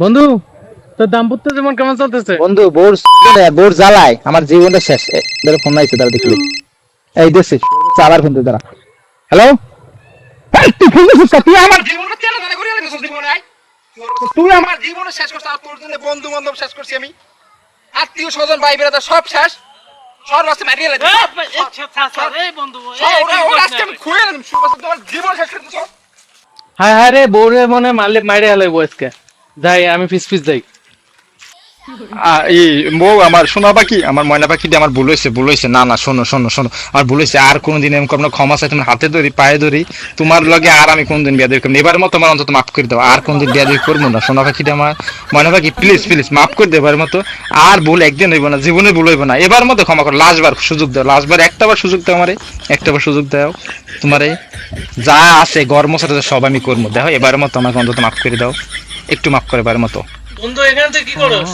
বন্ধু, তোর দাম্পত্য জীবন কেমন চলতেছে? বন্ধু বোর জ্বালায় আমার জীবনটা শেষ। ধরো ফোন নাইছে তারা দেখলি এই দেশে আবার ফোন দাঁড়া। হ্যালো, তুই ফোন দিছিস তুই আমার জীবনে তেল ধারে করিয়া লাগছিস জীবনে আই তুই আমার জীবনে শেষ করছিস আর তোর জন্য বন্ধু বান্ধব শেষ করছি আমি আত্মীয় স্বজন ভাই বেড়াদার সব শেষ সব রাস্তা মারিয়ে লাগছিস এই বন্ধু, ওরা আজকে আমি খুঁয়ে নিলাম তোমার জীবন শেষ করে দিছ হায় হায় রে, বউরে মনে মারলে মাইরে হালাইবো আজকে। যাই আমি ফিস যাই। এই বউ আমার সোনা পাখি আমার ময়না পাখি দিয়ে আমার ভুল হয়েছে না না শোনো শোনো শোনো আমার ভুল হয়েছে আর কোনোদিন এমন কোনো ক্ষমা চাই তোমার হাতে ধরি পায়ে ধরি তোমার লগে আর আমি কোনদিন বিয়া করবো এবার মতো আমার অন্তত মাফ করে দাও আর কোনদিন বিয়া করবো না সোনা পাখিটা আমার ময়না পাখি প্লিজ প্লিজ মাফ করে দেবো এবার মতো আর ভুল একদিন হইব না জীবনে ভুল হইব না এবার মতো ক্ষমা করো লাস্টবার সুযোগ দাও লাস্টবার একটাবার সুযোগ দাও আমারে একটাবার সুযোগ দাও তোমারে যা আছে গর্ম সাথে সব আমি করবো দেখো এবার মতো আমাকে অন্তত মাফ করে দাও একটু মাফ করে এবার মতো বন্ধু, এখানে তুই কি করস?